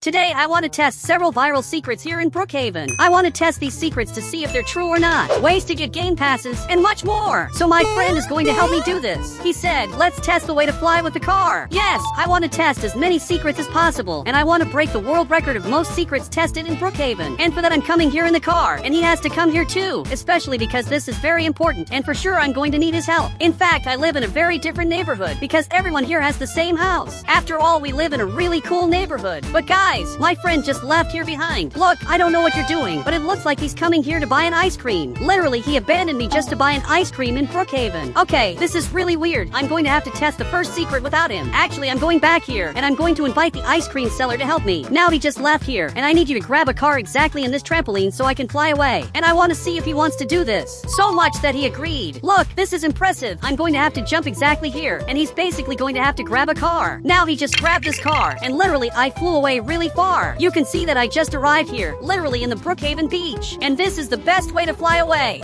Today I want to test several viral secrets here in Brookhaven. I want to test these secrets to see if they're true or not, ways to get game passes, and much more. So my friend is going to help me do this. He said, let's test the way to fly with the car. Yes, I want to test as many secrets as possible, and I want to break the world record of most secrets tested in Brookhaven. And for that I'm coming here in the car, and he has to come here too, especially because this is very important, and for sure I'm going to need his help. In fact, I live in a very different neighborhood, because everyone here has the same house. After all, we live in a really cool neighborhood. But guys, my friend just left here behind. Look, I don't know what you're doing, but it looks like he's coming here to buy an ice cream. Literally, he abandoned me just to buy an ice cream in Brookhaven. Okay, this is really weird. I'm going to have to test the first secret without him. Actually, I'm going back here, and I'm going to invite the ice cream seller to help me. Now he just left here, and I need you to grab a car exactly in this trampoline so I can fly away. And I want to see if he wants to do this. So much that he agreed. Look, this is impressive. I'm going to have to jump exactly here, and he's basically going to have to grab a car. Now he just grabbed this car, and literally I flew away really far. You can see that I just arrived here, literally in the Brookhaven beach. And this is the best way to fly away.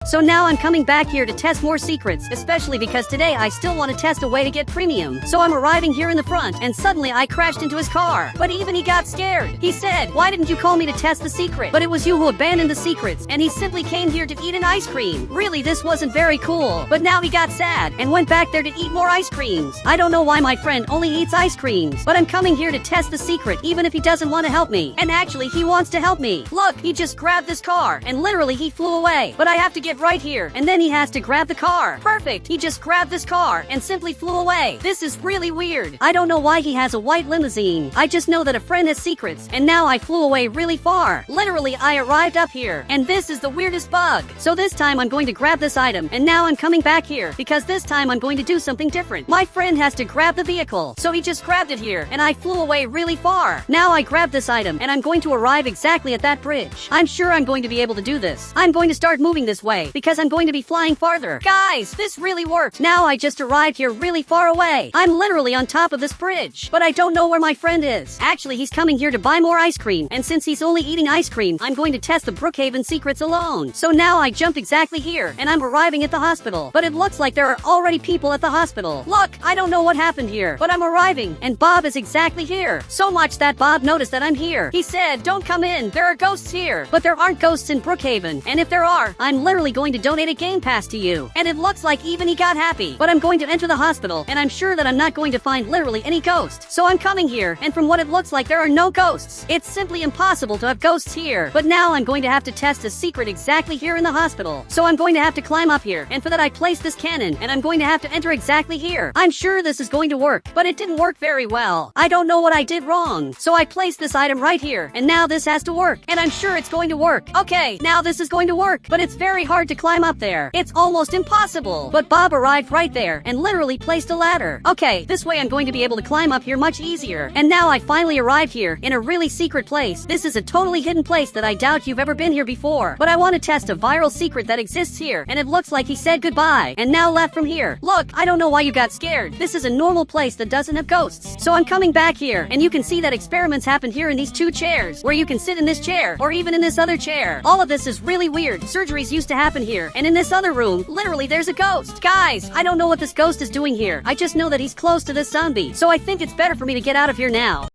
So now I'm coming back here to test more secrets, especially because today I still want to test a way to get premium. So I'm arriving here in the front, and suddenly I crashed into his car. But even he got scared. He said, why didn't you call me to test the secret? But it was you who abandoned the secrets, and he simply came here to eat an ice cream. Really, this wasn't very cool. But now he got sad, and went back there to eat more ice creams. I don't know why my friend only eats ice creams, but I'm coming here to test the secret, even if he doesn't want to help me. And actually, he wants to help me. Look, he just grabbed this car, and literally he flew away. But I have to get right here, and then he has to grab the car. Perfect, he just grabbed this car and simply flew away. This is really weird. I don't know why he has a white limousine. I just know that a friend has secrets, and now I flew away really far. Literally, I arrived up here, and this is the weirdest bug. So this time I'm going to grab this item, and now I'm coming back here, because this time I'm going to do something different. My friend has to grab the vehicle, so he just grabbed it here, and I flew away really far. Now I grab this item, and I'm going to arrive exactly at that bridge. I'm sure I'm going to be able to do this. I'm going to start moving this way, because I'm going to be flying farther. Guys, this really worked. Now I just arrived here really far away. I'm literally on top of this bridge, but I don't know where my friend is. Actually, he's coming here to buy more ice cream, and since he's only eating ice cream, I'm going to test the Brookhaven secrets alone. So now I jumped exactly here, and I'm arriving at the hospital. But it looks like there are already people at the hospital. Look, I don't know what happened here, but I'm arriving, and Bob is exactly here. So much that Bob noticed that I'm here. He said, don't come in, there are ghosts here. But there aren't ghosts in Brookhaven, and if there are, I'm literally going to donate a game pass to you. And it looks like even he got happy. But I'm going to enter the hospital, and I'm sure that I'm not going to find literally any ghosts. So I'm coming here, and from what it looks like there are no ghosts. It's simply impossible to have ghosts here. But now I'm going to have to test a secret exactly here in the hospital. So I'm going to have to climb up here, and for that I place this cannon, and I'm going to have to enter exactly here. I'm sure this is going to work, but it didn't work very well. I don't know what I did wrong. So I placed this item right here, and now this has to work, and I'm sure it's going to work. Okay, now this is going to work, but it's very hard to climb up there. It's almost impossible. But Bob arrived right there and literally placed a ladder. Okay, this way I'm going to be able to climb up here much easier. And now I finally arrived here in a really secret place. This is a totally hidden place that I doubt you've ever been here before. But I want to test a viral secret that exists here, and it looks like he said goodbye and now left from here. Look, I don't know why you got scared. This is a normal place that doesn't have ghosts. So I'm coming back here, and you can see that experiments happen here in these two chairs, where you can sit in this chair or even in this other chair. All of this is really weird. Surgeries used to happen here, and in this other room, literally there's a ghost. Guys, I don't know what this ghost is doing here. I just know that he's close to this zombie. So I think it's better for me to get out of here now.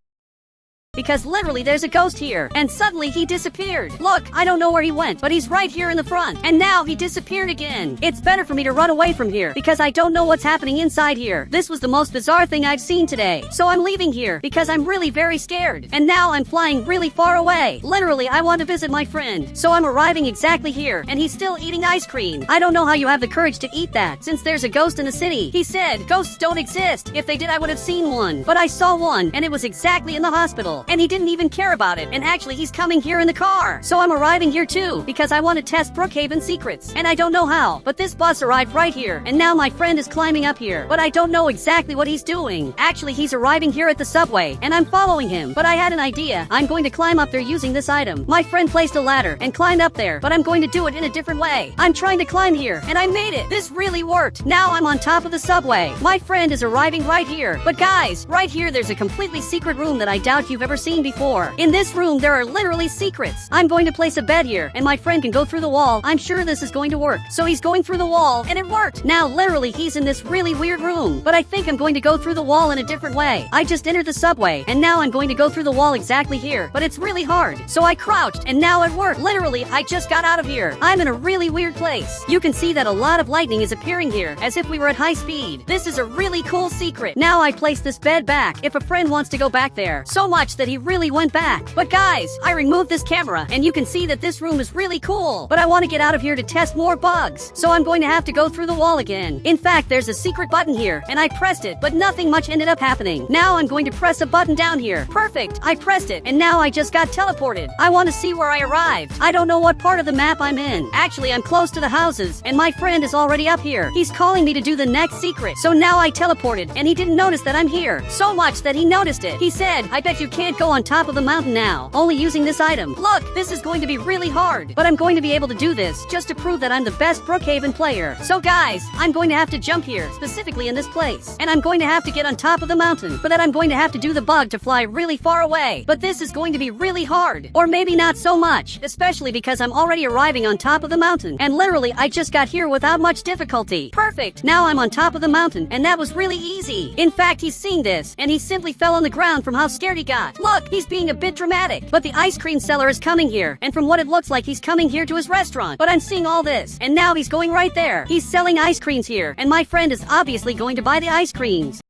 Because literally there's a ghost here, and suddenly he disappeared. Look, I don't know where he went, but he's right here in the front, and now he disappeared again. It's better for me to run away from here, because I don't know what's happening inside here. This was the most bizarre thing I've seen today. So I'm leaving here, because I'm really very scared, and now I'm flying really far away. Literally, I want to visit my friend. So I'm arriving exactly here, and he's still eating ice cream. I don't know how you have the courage to eat that, since there's a ghost in the city. He said, ghosts don't exist. If they did, I would have seen one. But I saw one, and it was exactly in the hospital. And he didn't even care about it, and actually he's coming here in the car. So I'm arriving here too, because I want to test Brookhaven secrets, and I don't know how, but this bus arrived right here, and now my friend is climbing up here, but I don't know exactly what he's doing. Actually, he's arriving here at the subway, and I'm following him, but I had an idea. I'm going to climb up there using this item. My friend placed a ladder and climbed up there, but I'm going to do it in a different way. I'm trying to climb here, and I made it. This really worked. Now I'm on top of the subway. My friend is arriving right here, but guys, right here there's a completely secret room that I doubt you've ever never seen before. In this room, there are literally secrets. I'm going to place a bed here, and my friend can go through the wall. I'm sure this is going to work. So he's going through the wall, and it worked. Now, literally, he's in this really weird room. But I think I'm going to go through the wall in a different way. I just entered the subway, and now I'm going to go through the wall exactly here. But it's really hard. So I crouched, and now it worked. Literally, I just got out of here. I'm in a really weird place. You can see that a lot of lightning is appearing here, as if we were at high speed. This is a really cool secret. Now I place this bed back if a friend wants to go back there. So much that he really went back. But guys, I removed this camera, and you can see that this room is really cool. But I want to get out of here to test more bugs. So I'm going to have to go through the wall again. In fact, there's a secret button here, and I pressed it, but nothing much ended up happening. Now I'm going to press a button down here. Perfect. I pressed it, and now I just got teleported. I want to see where I arrived. I don't know what part of the map I'm in. Actually, I'm close to the houses, and my friend is already up here. He's calling me to do the next secret. So now I teleported, and he didn't notice that I'm here. So much that he noticed it. He said, I bet you can't go on top of the mountain now, only using this item. Look, this is going to be really hard, but I'm going to be able to do this just to prove that I'm the best Brookhaven player. So guys, I'm going to have to jump here, specifically in this place, and I'm going to have to get on top of the mountain. For that, I'm going to have to do the bug to fly really far away. But this is going to be really hard, or maybe not so much, especially because I'm already arriving on top of the mountain, and literally I just got here without much difficulty. Perfect. Now I'm on top of the mountain, and that was really easy. In fact, he's seeing this, and he simply fell on the ground from how scared he got. Look, he's being a bit dramatic, but the ice cream seller is coming here, and from what it looks like, he's coming here to his restaurant. But I'm seeing all this, and now he's going right there. He's selling ice creams here, and my friend is obviously going to buy the ice creams.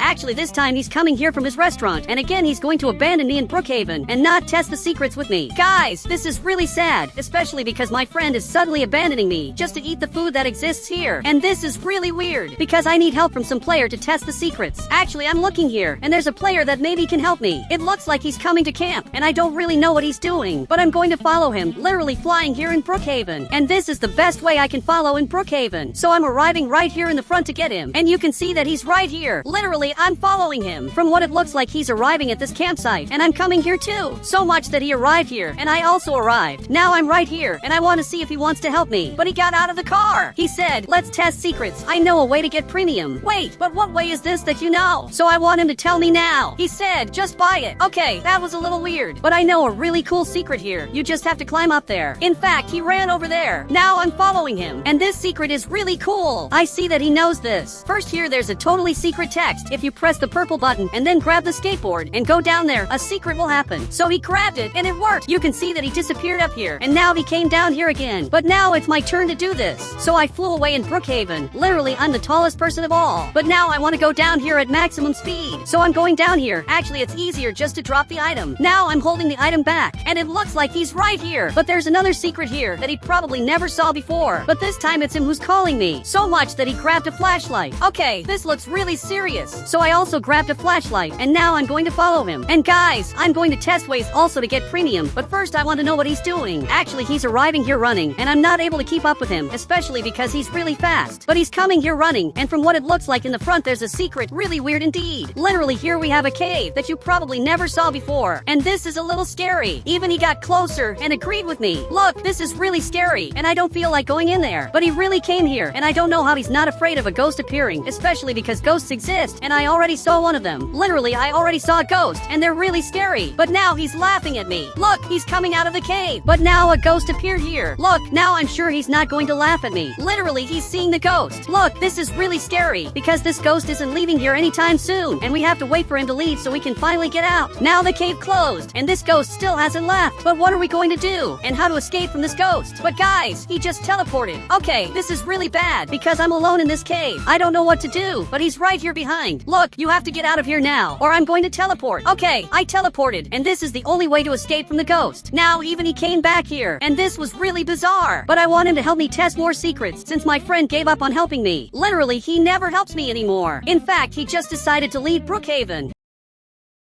Actually, this time he's coming here from his restaurant, and again he's going to abandon me in Brookhaven and not test the secrets with me. Guys, this is really sad, especially because my friend is suddenly abandoning me just to eat the food that exists here. And this is really weird, because I need help from some player to test the secrets. Actually, I'm looking here, and there's a player that maybe can help me. It looks like he's coming to camp, and I don't really know what he's doing, but I'm going to follow him, literally flying here in Brookhaven. And this is the best way I can follow in Brookhaven. So I'm arriving right here in the front to get him, and you can see that he's right here. Literally, I'm following him. From what it looks like, he's arriving at this campsite, and I'm coming here too. So much that he arrived here, and I also arrived. Now I'm right here, and I want to see if he wants to help me. But he got out of the car. He said, let's test secrets. I know a way to get premium. Wait, but what way is this that you know? So I want him to tell me now. He said, just buy it. Okay, that was a little weird, but I know a really cool secret here. You just have to climb up there. In fact, he ran over there. Now I'm following him, and this secret is really cool. I see that he knows this. First here, there's a totally secret text. If you press the purple button and then grab the skateboard and go down there, a secret will happen. So he grabbed it and it worked. You can see that he disappeared up here, and now he came down here again. But now it's my turn to do this. So I flew away in Brookhaven. Literally, I'm the tallest person of all. But now I want to go down here at maximum speed. So I'm going down here. Actually, it's easier just to drop the item. Now I'm holding the item back, and it looks like he's right here. But there's another secret here that he probably never saw before. But this time it's him who's calling me. So much that he grabbed a flashlight. Okay, this looks really serious. So I also grabbed a flashlight, and now I'm going to follow him. And guys, I'm going to test ways also to get premium, but first I want to know what he's doing. Actually, he's arriving here running, and I'm not able to keep up with him, especially because he's really fast. But he's coming here running, and from what it looks like in the front, there's a secret. Really weird indeed. Literally, here we have a cave that you probably never saw before, and this is a little scary. Even he got closer and agreed with me. Look, this is really scary, and I don't feel like going in there. But he really came here, and I don't know how he's not afraid of a ghost appearing, especially because ghosts exist, and I already saw one of them. Literally, I already saw a ghost, and they're really scary. But now he's laughing at me. Look, he's coming out of the cave. But now a ghost appeared here. Look, now I'm sure he's not going to laugh at me. Literally, he's seeing the ghost. Look, this is really scary, because this ghost isn't leaving here anytime soon, and we have to wait for him to leave so we can finally get out. Now the cave closed, and this ghost still hasn't left. But what are we going to do? And how to escape from this ghost? But guys, he just teleported. Okay, this is really bad, because I'm alone in this cave. I don't know what to do, but he's right here behind. Look, you have to get out of here now, or I'm going to teleport. Okay, I teleported, and this is the only way to escape from the ghost. Now even he came back here, and this was really bizarre. But I want him to help me test more secrets, since my friend gave up on helping me. Literally, he never helps me anymore. In fact, he just decided to leave Brookhaven.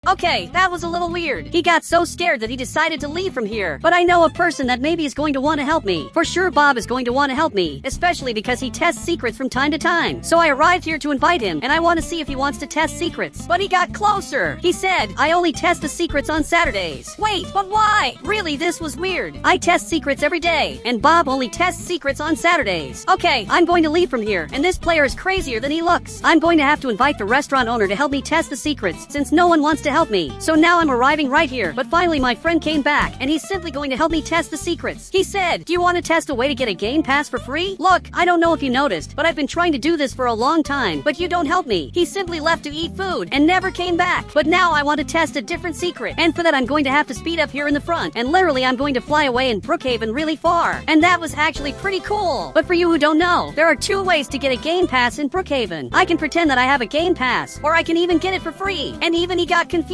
Okay, that was a little weird. He got so scared that he decided to leave from here. But I know a person that maybe is going to want to help me. For sure, Bob is going to want to help me, especially because he tests secrets from time to time. So I arrived here to invite him, and I want to see if he wants to test secrets. But he got closer. He said, I only test the secrets on Saturdays. Wait, but why? Really, this was weird. I test secrets every day, and Bob only tests secrets on Saturdays. Okay, I'm going to leave from here, and this player is crazier than he looks. I'm going to have to invite the restaurant owner to help me test the secrets, since no one wants to help help me. So now I'm arriving right here. But finally my friend came back, and he's simply going to help me test the secrets. He said, do you want to test a way to get a game pass for free? Look, I don't know if you noticed, but I've been trying to do this for a long time, but you don't help me. He simply left to eat food and never came back. But now I want to test a different secret. And for that I'm going to have to speed up here in the front. And literally I'm going to fly away in Brookhaven really far. And that was actually pretty cool. But for you who don't know, there are 2 ways to get a game pass in Brookhaven. I can pretend that I have a game pass, or I can even get it for free. And even he got confused.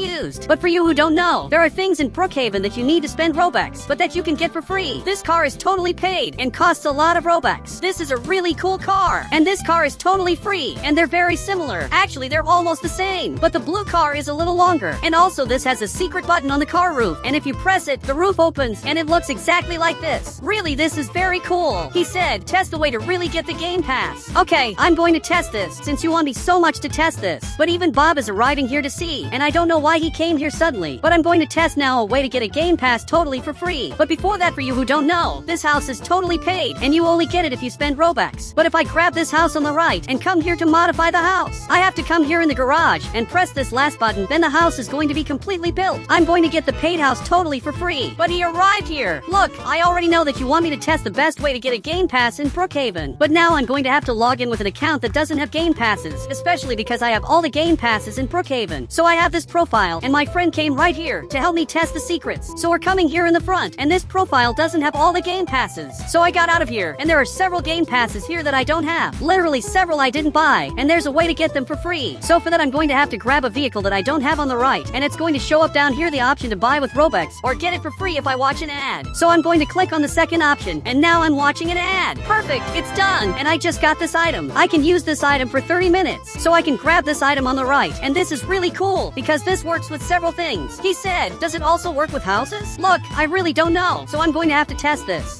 But for you who don't know, there are things in Brookhaven that you need to spend Robux, but that you can get for free. This car is totally paid and costs a lot of Robux. This is a really cool car. And this car is totally free. And they're very similar. Actually, they're almost the same. But the blue car is a little longer. And also this has a secret button on the car roof. And if you press it, the roof opens and it looks exactly like this. Really, this is very cool. He said, test the way to really get the game pass. Okay, I'm going to test this, since you want me so much to test this. But even Bob is arriving here to see, and I don't know why he came here suddenly. But I'm going to test now a way to get a game pass totally for free. But before that, for you who don't know, this house is totally paid, and you only get it if you spend Robux. But if I grab this house on the right and come here to modify the house, I have to come here in the garage and press this last button, then the house is going to be completely built. I'm going to get the paid house totally for free. But he arrived here. Look, I already know that you want me to test the best way to get a game pass in Brookhaven. But now I'm going to have to log in with an account that doesn't have game passes, especially because I have all the game passes in Brookhaven. So I have this profile, and my friend came right here to help me test the secrets. So we're coming here in the front, and this profile doesn't have all the game passes. So I got out of here, and there are several game passes here that I don't have. Literally several I didn't buy, and there's a way to get them for free. So for that I'm going to have to grab a vehicle that I don't have on the right, and it's going to show up down here the option to buy with Robux, or get it for free if I watch an ad. So I'm going to click on the second option, and now I'm watching an ad. Perfect, it's done, and I just got this item. I can use this item for 30 minutes, so I can grab this item on the right, and this is really cool, because this works with several things. He said, does it also work with houses? Look, I really don't know, so I'm going to have to test this.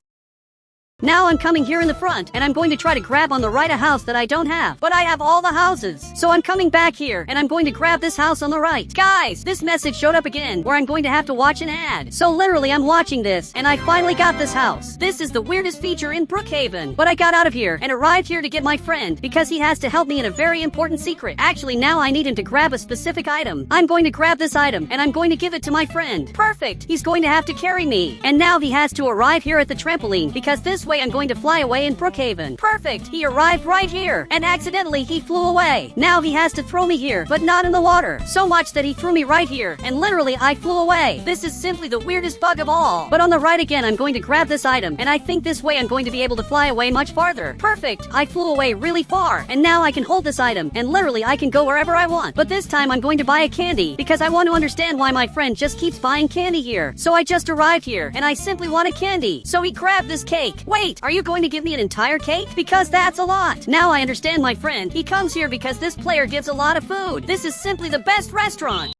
Now I'm coming here in the front, and I'm going to try to grab on the right a house that I don't have. But I have all the houses. So I'm coming back here, and I'm going to grab this house on the right. Guys, this message showed up again, where I'm going to have to watch an ad. So literally I'm watching this, and I finally got this house. This is the weirdest feature in Brookhaven. But I got out of here, and arrived here to get my friend, because he has to help me in a very important secret. Actually, now I need him to grab a specific item. I'm going to grab this item, and I'm going to give it to my friend. Perfect! He's going to have to carry me. And now he has to arrive here at the trampoline, because this way I'm going to fly away in Brookhaven. Perfect! He arrived right here, and accidentally he flew away. Now he has to throw me here, but not in the water. So much that he threw me right here, and literally I flew away. This is simply the weirdest bug of all. But on the right again, I'm going to grab this item, and I think this way I'm going to be able to fly away much farther. Perfect! I flew away really far, and now I can hold this item, and literally I can go wherever I want. But this time I'm going to buy a candy, because I want to understand why my friend just keeps buying candy here. So I just arrived here, and I simply want a candy. So he grabbed this cake. Wait, are you going to give me an entire cake? Because that's a lot. Now I understand my friend. He comes here because this player gives a lot of food. This is simply the best restaurant.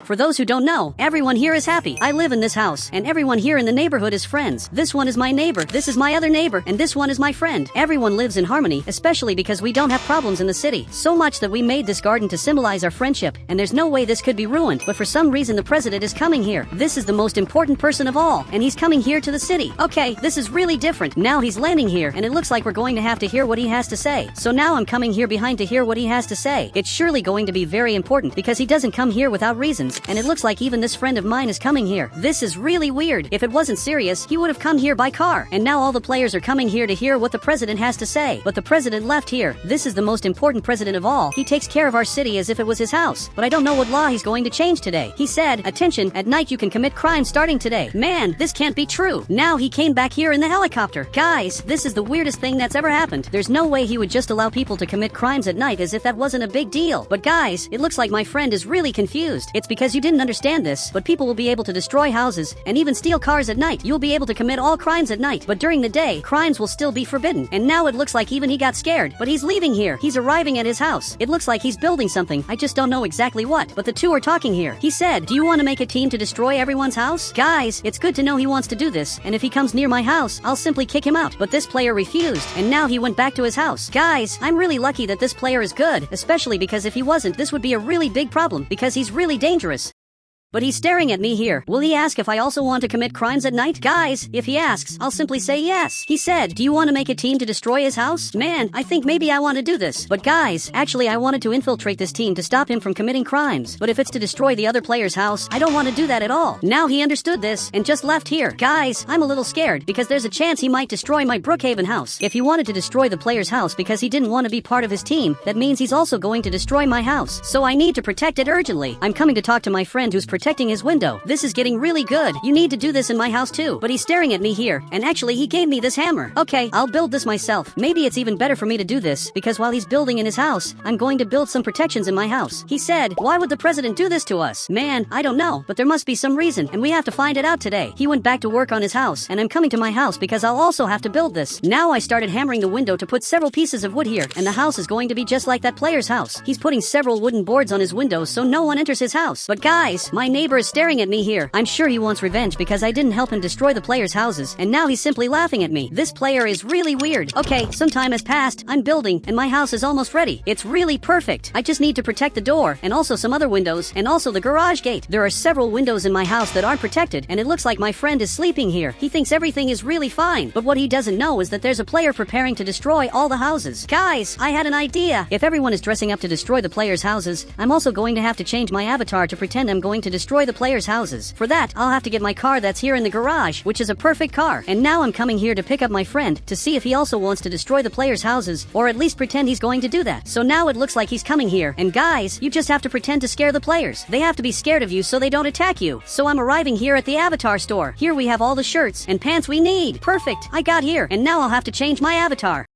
For those who don't know, everyone here is happy. I live in this house, and everyone here in the neighborhood is friends. This one is my neighbor, this is my other neighbor, and this one is my friend. Everyone lives in harmony, especially because we don't have problems in the city. So much that we made this garden to symbolize our friendship, and there's no way this could be ruined. But for some reason the president is coming here. This is the most important person of all, and he's coming here to the city. Okay, this is really different. Now he's landing here, and it looks like we're going to have to hear what he has to say. So now I'm coming here behind to hear what he has to say. It's surely going to be very important, because he doesn't come here without reasons. And it looks like even this friend of mine is coming here. This is really weird. If it wasn't serious, he would have come here by car. And now all the players are coming here to hear what the president has to say. But the president left here. This is the most important president of all. He takes care of our city as if it was his house. But I don't know what law he's going to change today. He said, attention, at night you can commit crimes starting today. Man, this can't be true. Now he came back here in the helicopter. Guys, this is the weirdest thing that's ever happened. There's no way he would just allow people to commit crimes at night as if that wasn't a big deal. But guys, it looks like my friend is really confused. It's because you didn't understand this, but people will be able to destroy houses and even steal cars at night. You'll be able to commit all crimes at night, but during the day, crimes will still be forbidden. And now it looks like even he got scared, but he's leaving here. He's arriving at his house. It looks like he's building something. I just don't know exactly what, but the two are talking here. He said, do you want to make a team to destroy everyone's house? Guys, it's good to know he wants to do this, and if he comes near my house, I'll simply kick him out. But this player refused, and now he went back to his house. Guys, I'm really lucky that this player is good, especially because if he wasn't, this would be a really big problem, because he's really dangerous. but he's staring at me here. Will he ask if I also want to commit crimes at night? Guys, if he asks, I'll simply say yes. He said, do you want to make a team to destroy his house? Man, I think maybe I want to do this. But guys, actually I wanted to infiltrate this team to stop him from committing crimes. But if it's to destroy the other player's house, I don't want to do that at all. Now he understood this and just left here. Guys, I'm a little scared because there's a chance he might destroy my Brookhaven house. If he wanted to destroy the player's house because he didn't want to be part of his team, that means he's also going to destroy my house. So I need to protect it urgently. I'm coming to talk to my friend who's protecting his window. This is getting really good. You need to do this in my house too. But he's staring at me here, and actually he gave me this hammer. Okay, I'll build this myself. Maybe it's even better for me to do this, because while he's building in his house, I'm going to build some protections in my house. He said, why would the president do this to us? Man, I don't know, but there must be some reason, and we have to find it out today. He went back to work on his house, and I'm coming to my house because I'll also have to build this. Now I started hammering the window to put several pieces of wood here, and the house is going to be just like that player's house. He's putting several wooden boards on his windows so no one enters his house. But guys, my neighbor is staring at me here. I'm sure he wants revenge because I didn't help him destroy the player's houses, and now he's simply laughing at me. This player is really weird. Okay, some time has passed, I'm building, and my house is almost ready. It's really perfect. I just need to protect the door, and also some other windows, and also the garage gate. There are several windows in my house that aren't protected, and it looks like my friend is sleeping here. He thinks everything is really fine, but what he doesn't know is that there's a player preparing to destroy all the houses. Guys, I had an idea. If everyone is dressing up to destroy the player's houses, I'm also going to have to change my avatar to pretend I'm going to destroy the player's houses. For that, I'll have to get my car that's here in the garage, which is a perfect car. And now I'm coming here to pick up my friend to see if he also wants to destroy the player's houses, or at least pretend he's going to do that. So now it looks like he's coming here, and guys, you just have to pretend to scare the players. They have to be scared of you so they don't attack you. So I'm arriving here at the avatar store. Here we have all the shirts and pants we need. Perfect, I got here, and now I'll have to change my avatar.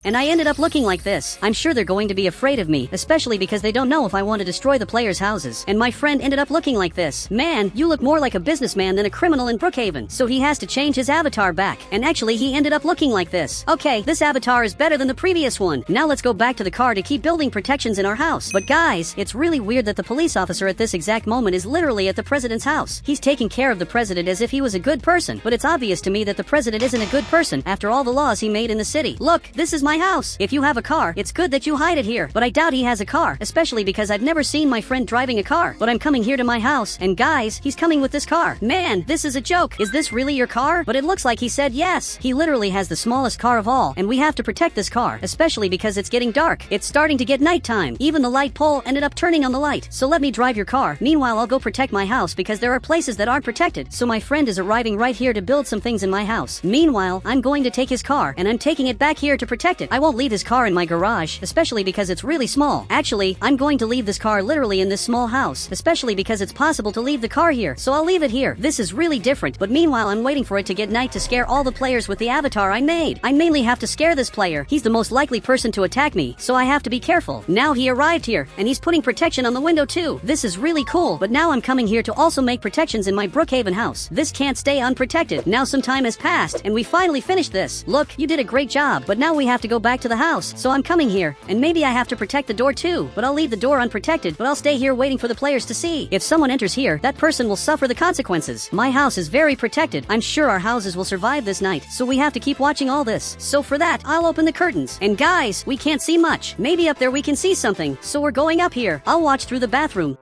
And I ended up looking like this. I'm sure they're going to be afraid of me, especially because they don't know if I want to destroy the players' houses. And my friend ended up looking like this. Man, you look more like a businessman than a criminal in Brookhaven. So he has to change his avatar back. And actually, he ended up looking like this. Okay, this avatar is better than the previous one. Now let's go back to the car to keep building protections in our house. But guys, it's really weird that the police officer at this exact moment is literally at the president's house. He's taking care of the president as if he was a good person. But it's obvious to me that the president isn't a good person after all the laws he made in the city. Look, this is my house. If you have a car, it's good that you hide it here. But I doubt he has a car, especially because I've never seen my friend driving a car. But I'm coming here to my house, and guys, he's coming with this car. Man, this is a joke. Is this really your car? But it looks like he said yes. He literally has the smallest car of all, and we have to protect this car, especially because it's getting dark. It's starting to get nighttime. Even the light pole ended up turning on the light. So let me drive your car. Meanwhile, I'll go protect my house because there are places that aren't protected. So my friend is arriving right here to build some things in my house. Meanwhile, I'm going to take his car, and I'm taking it back here to protect it. I won't leave his car in my garage, especially because it's really small. Actually, I'm going to leave this car literally in this small house, especially because it's possible to leave the car here. So I'll leave it here. This is really different, but meanwhile, I'm waiting for it to get night to scare all the players with the avatar I made. I mainly have to scare this player. He's the most likely person to attack me, so I have to be careful. Now he arrived here, and he's putting protection on the window too. This is really cool, but now I'm coming here to also make protections in my Brookhaven house. This can't stay unprotected. Now some time has passed, and we finally finished this. Look, you did a great job, but now we have to go back to the house. So I'm coming here, and maybe I have to protect the door too, but I'll leave the door unprotected, but I'll stay here waiting for the players to see. If someone enters here, that person will suffer the consequences. My house is very protected. I'm sure our houses will survive this night, so we have to keep watching all this. So for that, I'll open the curtains. And guys, we can't see much. Maybe up there we can see something, so we're going up here. I'll watch through the bathroom.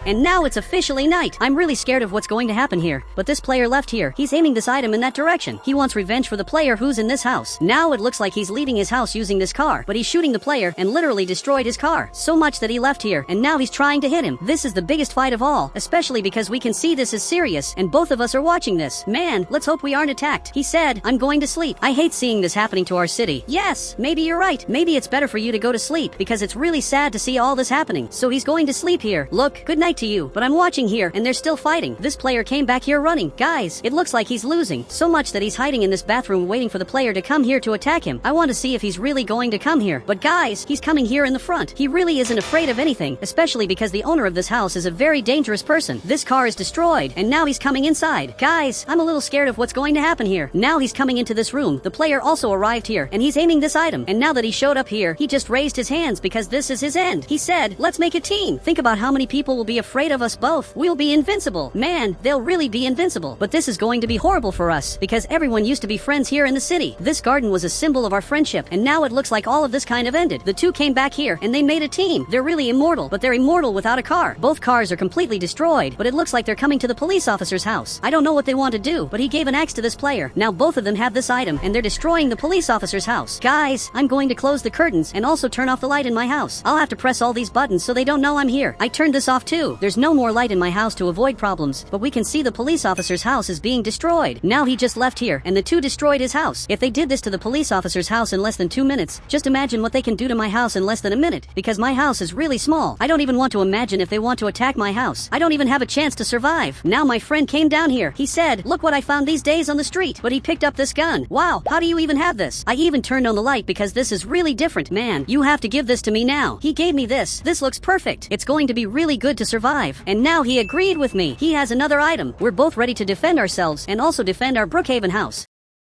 And now it's officially night. I'm really scared of what's going to happen here. But this player left here. He's aiming this item in that direction. He wants revenge for the player who's in this house. Now it looks like he's leaving his house using this car. But he's shooting the player and literally destroyed his car. So much that he left here. And now he's trying to hit him. This is the biggest fight of all. Especially because we can see this is serious. And both of us are watching this. Man, let's hope we aren't attacked. He said, I'm going to sleep. I hate seeing this happening to our city. Yes, maybe you're right. Maybe it's better for you to go to sleep. Because it's really sad to see all this happening. So he's going to sleep here. Look, good night to you. But I'm watching here, and they're still fighting. This player came back here running. Guys, it looks like he's losing. So much that he's hiding in this bathroom waiting for the player to come here to attack him. I want to see if he's really going to come here. But guys, he's coming here in the front. He really isn't afraid of anything, especially because the owner of this house is a very dangerous person. This car is destroyed, and now he's coming inside. Guys, I'm a little scared of what's going to happen here. Now he's coming into this room. The player also arrived here, and he's aiming this item. And now that he showed up here, he just raised his hands because this is his end. He said, let's make a team. Think about how many people will be afraid of us both. We'll be invincible. Man, they'll really be invincible. But this is going to be horrible for us because everyone used to be friends here in the city. This garden was a symbol of our friendship, and now it looks like all of this kind of ended. The two came back here and they made a team. They're really immortal, but they're immortal without a car. Both cars are completely destroyed, but it looks like they're coming to the police officer's house. I don't know what they want to do, but he gave an axe to this player. Now both of them have this item and they're destroying the police officer's house. Guys, I'm going to close the curtains and also turn off the light in my house. I'll have to press all these buttons so they don't know I'm here. I turned this off too. There's no more light in my house to avoid problems, but we can see the police officer's house is being destroyed. Now he just left here and the two destroyed his house. If they did this to the police officer's house in less than 2 minutes, just imagine what they can do to my house in less than a minute, because my house is really small. I don't even want to imagine if they want to attack my house. I don't even have a chance to survive. Now my friend came down here. He said, look what I found these days on the street. But he picked up this gun. Wow, how do you even have this? I even turned on the light because this is really different. Man, you have to give this to me now. He gave me this. This looks perfect. It's going to be really good to survive. And now he agreed with me. He has another item. We're both ready to defend ourselves and also defend our Brookhaven house.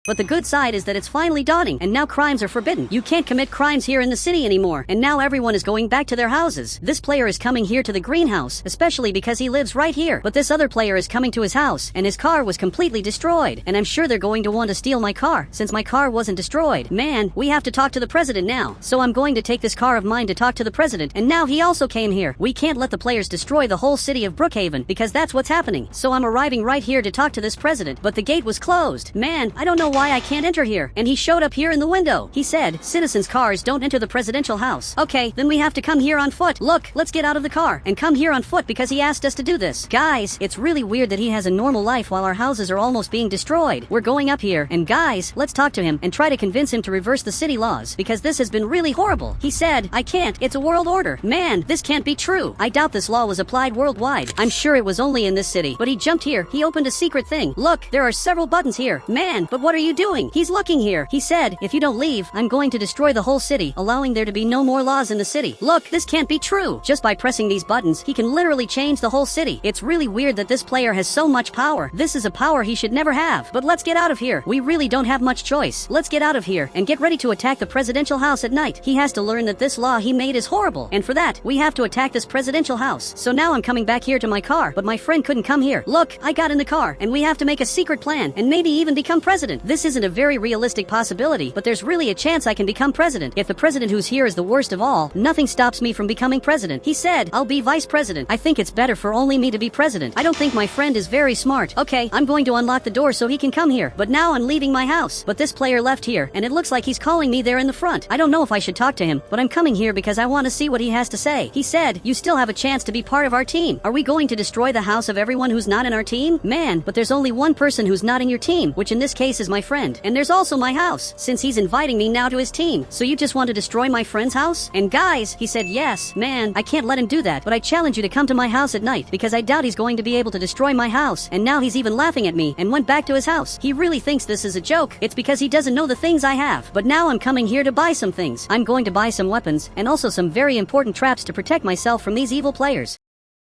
But the good side is that it's finally dawning, and now crimes are forbidden. You can't commit crimes here in the city anymore, and now everyone is going back to their houses. This player is coming here to the greenhouse, especially because he lives right here. But this other player is coming to his house, and his car was completely destroyed. And I'm sure they're going to want to steal my car, since my car wasn't destroyed. Man, we have to talk to the president now. So I'm going to take this car of mine to talk to the president, and now he also came here. We can't let the players destroy the whole city of Brookhaven, because that's what's happening. So I'm arriving right here to talk to this president, but the gate was closed. Man, I don't know why I can't enter here. And he showed up here in the window. He said, citizens' cars don't enter the presidential house. Okay, then we have to come here on foot. Look, let's get out of the car and come here on foot because he asked us to do this. Guys, it's really weird that he has a normal life while our houses are almost being destroyed. We're going up here, and guys, let's talk to him and try to convince him to reverse the city laws because this has been really horrible. He said, I can't. It's a world order. Man, this can't be true. I doubt this law was applied worldwide. I'm sure it was only in this city. But he jumped here. He opened a secret thing. Look, there are several buttons here. Man, but what are you doing? He's looking here. He said, if you don't leave, I'm going to destroy the whole city, allowing there to be no more laws in the city. Look, this can't be true. Just by pressing these buttons, he can literally change the whole city. It's really weird that this player has so much power. This is a power he should never have. But let's get out of here. We really don't have much choice. Let's get out of here and get ready to attack the presidential house at night. He has to learn that this law he made is horrible. And for that, we have to attack this presidential house. So now I'm coming back here to my car, but my friend couldn't come here. Look, I got in the car, and we have to make a secret plan and maybe even become president. This isn't a very realistic possibility, but there's really a chance I can become president. If the president who's here is the worst of all, nothing stops me from becoming president. He said, I'll be vice president. I think it's better for only me to be president. I don't think my friend is very smart. Okay, I'm going to unlock the door so he can come here. But now I'm leaving my house. But this player left here, and it looks like he's calling me there in the front. I don't know if I should talk to him, but I'm coming here because I want to see what he has to say. He said, you still have a chance to be part of our team. Are we going to destroy the house of everyone who's not in our team? Man, but there's only one person who's not in your team, which in this case is my friend. And there's also my house, since he's inviting me now to his team. So you just want to destroy my friend's house? And guys, he said, yes. Man, I can't let him do that, but I challenge you to come to my house at night because I doubt he's going to be able to destroy my house. And now he's even laughing at me and went back to his house. He really thinks this is a joke. It's because he doesn't know the things I have. But now I'm coming here to buy some things. I'm going to buy some weapons and also some very important traps to protect myself from these evil players.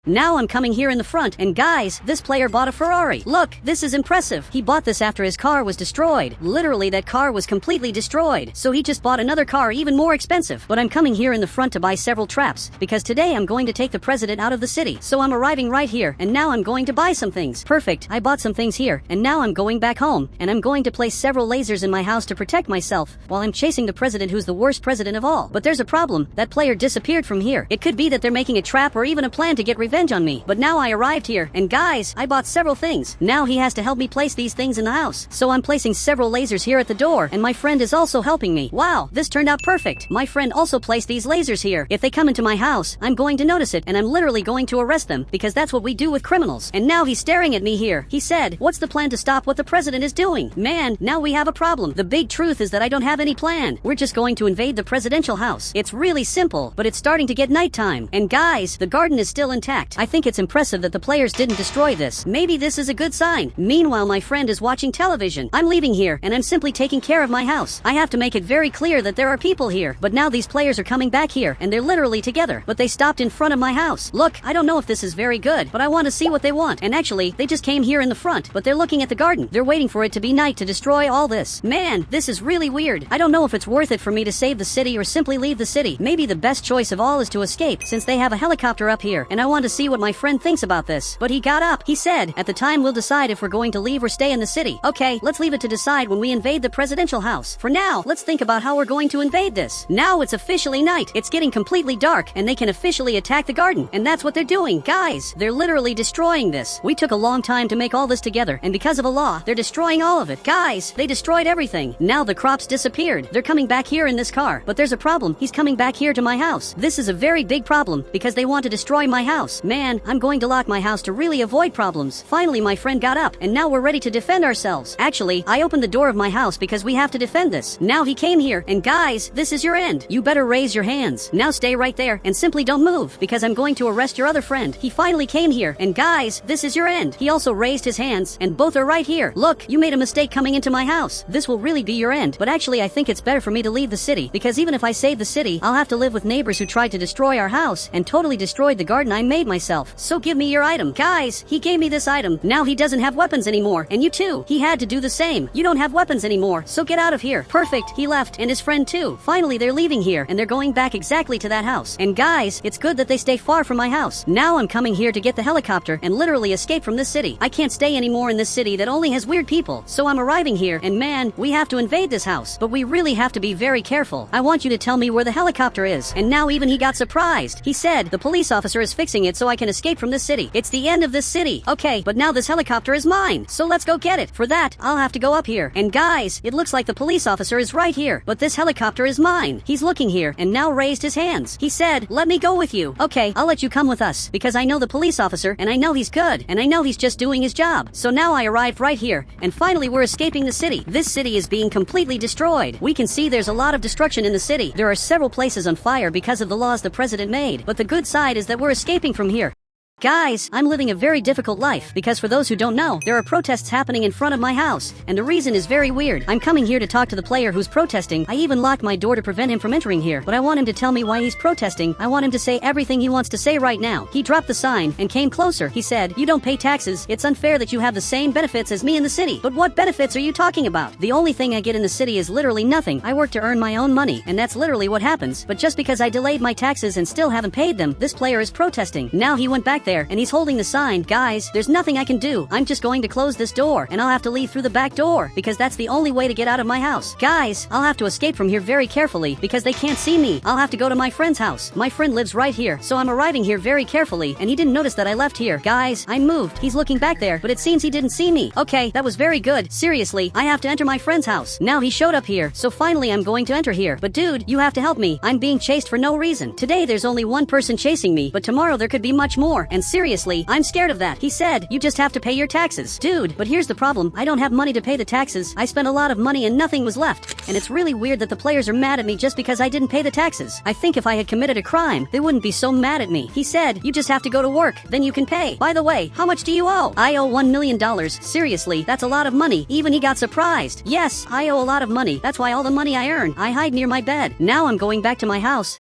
Now I'm coming here in the front, and guys, this player bought a Ferrari. Look, this is impressive. He bought this after his car was destroyed. Literally, that car was completely destroyed. So he just bought another car even more expensive. But I'm coming here in the front to buy several traps, because today I'm going to take the president out of the city. So I'm arriving right here, and now I'm going to buy some things. Perfect, I bought some things here, and now I'm going back home, and I'm going to place several lasers in my house to protect myself, while I'm chasing the president who's the worst president of all. But there's a problem. That player disappeared from here. It could be that they're making a trap or even a plan to get revenge on me. But now I arrived here, and guys, I bought several things. Now he has to help me place these things in the house. So I'm placing several lasers here at the door, and my friend is also helping me. Wow, this turned out perfect. My friend also placed these lasers here. If they come into my house, I'm going to notice it, and I'm literally going to arrest them, because that's what we do with criminals. And now he's staring at me here. He said, what's the plan to stop what the president is doing? Man, now we have a problem. The big truth is that I don't have any plan. We're just going to invade the presidential house. It's really simple, but it's starting to get nighttime. And guys, the garden is still intact. I think it's impressive that the players didn't destroy this. Maybe this is a good sign. Meanwhile, my friend is watching television. I'm leaving here, and I'm simply taking care of my house. I have to make it very clear that there are people here. But now these players are coming back here, and they're literally together. But they stopped in front of my house. Look, I don't know if this is very good, but I want to see what they want. And actually, they just came here in the front, but they're looking at the garden. They're waiting for it to be night to destroy all this. Man, this is really weird. I don't know if it's worth it for me to save the city or simply leave the city. Maybe the best choice of all is to escape, since they have a helicopter up here, and I want to see what my friend thinks about this. But he got up. He said, at the time we'll decide if we're going to leave or stay in the city. Okay, let's leave it to decide when we invade the presidential house. For now, let's think about how we're going to invade this. Now it's officially night. It's getting completely dark, and they can officially attack the garden. And that's what they're doing. Guys, they're literally destroying this. We took a long time to make all this together, and because of a law, they're destroying all of it. Guys, they destroyed everything. Now the crops disappeared. They're coming back here in this car. But there's a problem. He's coming back here to my house. This is a very big problem, because they want to destroy my house. Man, I'm going to lock my house to really avoid problems. Finally, my friend got up, and now we're ready to defend ourselves. Actually, I opened the door of my house because we have to defend this. Now he came here, and guys, this is your end. You better raise your hands. Now stay right there, and simply don't move, because I'm going to arrest your other friend. He finally came here, and guys, this is your end. He also raised his hands, and both are right here. Look, you made a mistake coming into my house. This will really be your end. But actually, I think it's better for me to leave the city, because even if I save the city, I'll have to live with neighbors who tried to destroy our house and totally destroyed the garden I made myself. So give me your item. Guys, he gave me this item. Now he doesn't have weapons anymore, and you too. He had to do the same. You don't have weapons anymore, so get out of here. Perfect. He left, and his friend too. Finally, they're leaving here, and they're going back exactly to that house. And guys, it's good that they stay far from my house. Now I'm coming here to get the helicopter and literally escape from this city. I can't stay anymore in this city that only has weird people. So I'm arriving here, and man, we have to invade this house. But we really have to be very careful. I want you to tell me where the helicopter is. And now even he got surprised. He said, the police officer is fixing it so I can escape from this city. It's the end of this city. Okay, but now this helicopter is mine. So let's go get it. For that, I'll have to go up here. And guys, it looks like the police officer is right here. But this helicopter is mine. He's looking here and now raised his hands. He said, let me go with you. Okay, I'll let you come with us because I know the police officer and I know he's good and I know he's just doing his job. So now I arrived right here and finally we're escaping the city. This city is being completely destroyed. We can see there's a lot of destruction in the city. There are several places on fire because of the laws the president made. But the good side is that we're escaping from here. Guys, I'm living a very difficult life because for those who don't know, there are protests happening in front of my house, and the reason is very weird. I'm coming here to talk to the player who's protesting. I even locked my door to prevent him from entering here, but I want him to tell me why he's protesting. I want him to say everything he wants to say right now. He dropped the sign and came closer. He said, you don't pay taxes. It's unfair that you have the same benefits as me in the city. But what benefits are you talking about? The only thing I get in the city is literally nothing. I work to earn my own money, and that's literally what happens. But just because I delayed my taxes and still haven't paid them, this player is protesting. Now he went back there and he's holding the sign. Guys, there's nothing I can do. I'm just going to close this door and I'll have to leave through the back door because that's the only way to get out of my house. Guys, I'll have to escape from here very carefully because they can't see me. I'll have to go to my friend's house. My friend lives right here, so I'm arriving here very carefully and he didn't notice that I left here. Guys, I moved. He's looking back there, but it seems he didn't see me. Okay, that was very good. Seriously, I have to enter my friend's house. Now he showed up here, so finally I'm going to enter here. But dude, you have to help me. I'm being chased for no reason. Today there's only one person chasing me, but tomorrow there could be much more. And seriously, I'm scared of that. He said, you just have to pay your taxes. Dude, but here's the problem. I don't have money to pay the taxes. I spent a lot of money and nothing was left. And it's really weird that the players are mad at me just because I didn't pay the taxes. I think if I had committed a crime, they wouldn't be so mad at me. He said, you just have to go to work. Then you can pay. By the way, how much do you owe? I owe $1 million. Seriously, that's a lot of money. Even he got surprised. Yes, I owe a lot of money. That's why all the money I earn, I hide near my bed. Now I'm going back to my house.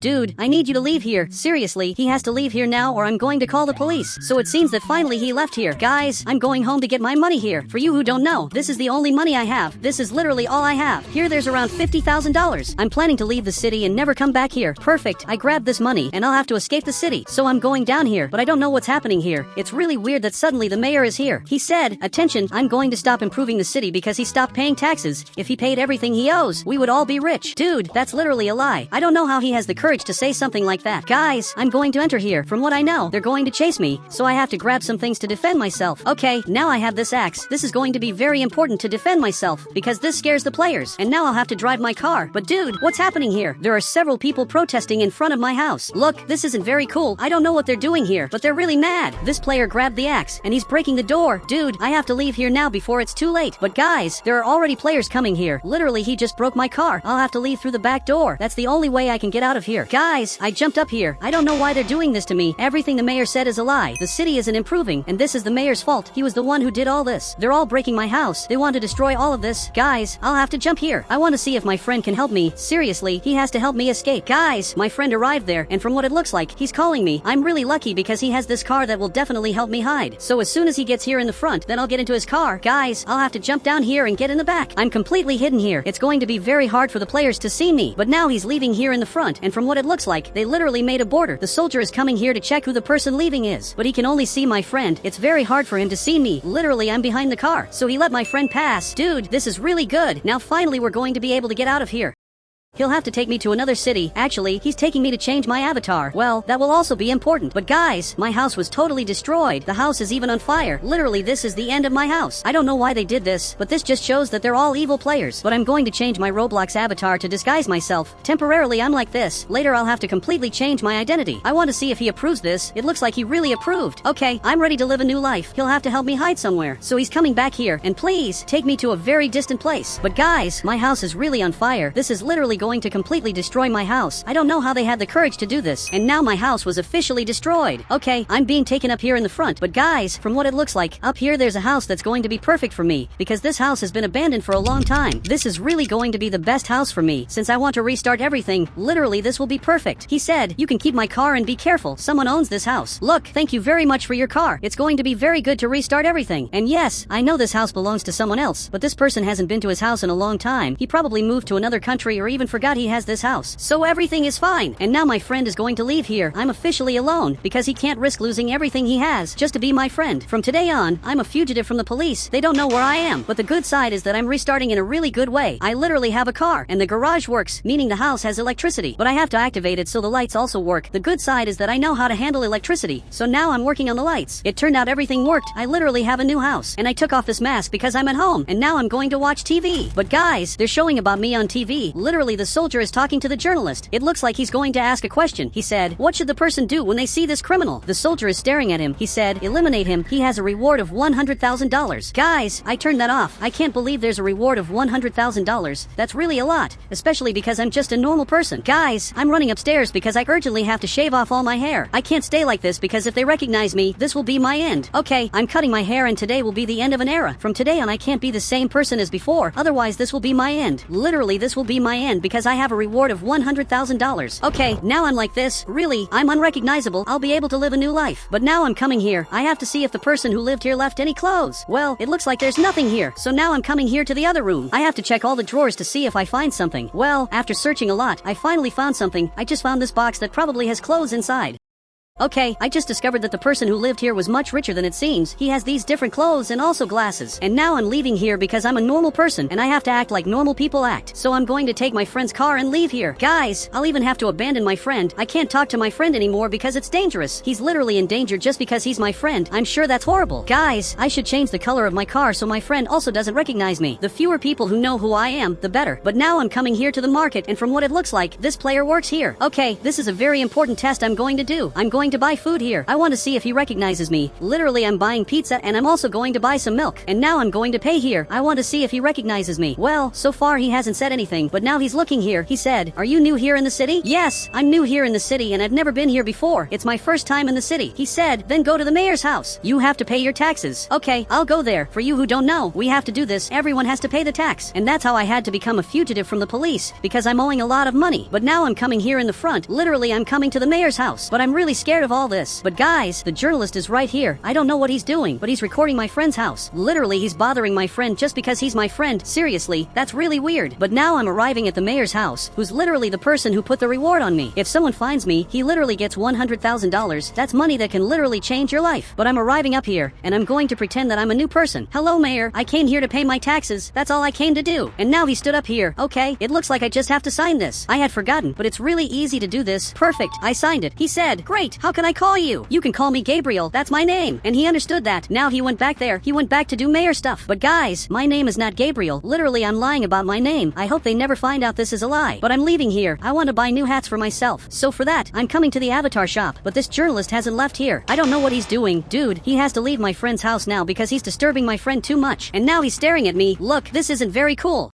Dude, I need you to leave here. Seriously, he has to leave here now or I'm going to call the police. So it seems that finally he left here. Guys, I'm going home to get my money here. For you who don't know, this is the only money I have. This is literally all I have. Here there's around $50,000. I'm planning to leave the city and never come back here. Perfect. I grabbed this money and I'll have to escape the city. So I'm going down here, but I don't know what's happening here. It's really weird that suddenly the mayor is here. He said, attention, I'm going to stop improving the city because he stopped paying taxes. If he paid everything he owes, we would all be rich. Dude, that's literally a lie. I don't know how he has the courage to say something like that. Guys, I'm going to enter here. From what I know, they're going to chase me, so I have to grab some things to defend myself. Okay, now I have this axe. This is going to be very important to defend myself, because this scares the players, and now I'll have to drive my car. But dude, what's happening here? There are several people protesting in front of my house. Look, this isn't very cool. I don't know what they're doing here, but they're really mad. This player grabbed the axe, and he's breaking the door. Dude, I have to leave here now before it's too late. But guys, there are already players coming here. Literally, he just broke my car. I'll have to leave through the back door. That's the only way I can get out of here. Guys, I jumped up here. I don't know why they're doing this to me. Everything the mayor said is a lie. The city isn't improving, and this is the mayor's fault. He was the one who did all this. They're all breaking my house. They want to destroy all of this. Guys, I'll have to jump here. I want to see if my friend can help me. Seriously, he has to help me escape. Guys, my friend arrived there, and from what it looks like, he's calling me. I'm really lucky because he has this car that will definitely help me hide. So as soon as he gets here in the front, then I'll get into his car. Guys, I'll have to jump down here and get in the back. I'm completely hidden here. It's going to be very hard for the players to see me. But now he's leaving here in the front, and from from what it looks like, they literally made a border. The soldier is coming here to check who the person leaving is, but he can only see my friend. It's very hard for him to see me. Literally, I'm behind the car, so he let my friend pass. Dude, this is really good. Now finally we're going to be able to get out of here. He'll have to take me to another city. Actually, he's taking me to change my avatar. Well, that will also be important. But guys, my house was totally destroyed. The house is even on fire. Literally, this is the end of my house. I don't know why they did this, but this just shows that they're all evil players. But I'm going to change my Roblox avatar to disguise myself. Temporarily, I'm like this. Later, I'll have to completely change my identity. I want to see if he approves this. It looks like he really approved. Okay, I'm ready to live a new life. He'll have to help me hide somewhere. So he's coming back here. And please, take me to a very distant place. But guys, my house is really on fire. This is literally going to completely destroy my house. I don't know how they had the courage to do this. And now my house was officially destroyed. Okay, I'm being taken up here in the front. But guys, from what it looks like, up here there's a house that's going to be perfect for me. Because this house has been abandoned for a long time. This is really going to be the best house for me. Since I want to restart everything, literally this will be perfect. He said, you can keep my car and be careful. Someone owns this house. Look, thank you very much for your car. It's going to be very good to restart everything. And yes, I know this house belongs to someone else. But this person hasn't been to his house in a long time. He probably moved to another country or even forgot he has this house. So everything is fine. And now my friend is going to leave here. I'm officially alone because he can't risk losing everything he has just to be my friend. From today on, I'm a fugitive from the police. They don't know where I am. But the good side is that I'm restarting in a really good way. I literally have a car and the garage works, meaning the house has electricity. But I have to activate it so the lights also work. The good side is that I know how to handle electricity. So now I'm working on the lights. It turned out everything worked. I literally have a new house. And I took off this mask because I'm at home. And now I'm going to watch TV. But guys, they're showing about me on TV. Literally, the soldier is talking to the journalist. It looks like he's going to ask a question. He said, what should the person do when they see this criminal? The soldier is staring at him. He said, eliminate him. He has a reward of $100,000. Guys, I turned that off. I can't believe there's a reward of $100,000. That's really a lot, especially because I'm just a normal person. Guys, I'm running upstairs because I urgently have to shave off all my hair. I can't stay like this because if they recognize me, this will be my end. Okay, I'm cutting my hair and today will be the end of an era. From today on, I can't be the same person as before. Otherwise, this will be my end. Literally, this will be my end because I have a reward of $100,000. Okay, now I'm like this. Really, I'm unrecognizable. I'll be able to live a new life. But now I'm coming here. I have to see if the person who lived here left any clothes. Well, it looks like there's nothing here. So now I'm coming here to the other room. I have to check all the drawers to see if I find something. Well, after searching a lot, I finally found something. I just found this box that probably has clothes inside. Okay, I just discovered that the person who lived here was much richer than it seems. He has these different clothes and also glasses. And now I'm leaving here because I'm a normal person and I have to act like normal people act. So I'm going to take my friend's car and leave here. Guys, I'll even have to abandon my friend. I can't talk to my friend anymore because it's dangerous. He's literally in danger just because he's my friend. I'm sure that's horrible. Guys, I should change the color of my car so my friend also doesn't recognize me. The fewer people who know who I am, the better. But now I'm coming here to the market and from what it looks like, this player works here. Okay, this is a very important test I'm going to do. I'm going to buy food here. I want to see if he recognizes me. Literally, I'm buying pizza and I'm also going to buy some milk. And now I'm going to pay here. I want to see if he recognizes me. Well, so far he hasn't said anything, but now he's looking here. He said, are you new here in the city? Yes, I'm new here in the city and I've never been here before. It's my first time in the city. He said, then go to the mayor's house. You have to pay your taxes. Okay, I'll go there. For you who don't know, we have to do this. Everyone has to pay the tax. And that's how I had to become a fugitive from the police, because I'm owing a lot of money. But now I'm coming here in the front. Literally, I'm coming to the mayor's house. But I'm really scared of all this. But guys, the journalist is right here. I don't know what he's doing, but he's recording my friend's house. Literally, he's bothering my friend just because he's my friend. Seriously, that's really weird. But now I'm arriving at the mayor's house, who's literally the person who put the reward on me. If someone finds me, he literally gets $100,000. That's money that can literally change your life. But I'm arriving up here, and I'm going to pretend that I'm a new person. Hello, mayor. I came here to pay my taxes. That's all I came to do. And now he stood up here. Okay, it looks like I just have to sign this. I had forgotten, but it's really easy to do this. Perfect. I signed it. He said, great. How can I call you? You can call me Gabriel. That's my name. And he understood that. Now he went back there. He went back to do mayor stuff. But guys, my name is not Gabriel. Literally, I'm lying about my name. I hope they never find out this is a lie. But I'm leaving here. I want to buy new hats for myself. So for that, I'm coming to the avatar shop. But this journalist hasn't left here. I don't know what he's doing. Dude, he has to leave my friend's house now because he's disturbing my friend too much. And now he's staring at me. Look, this isn't very cool.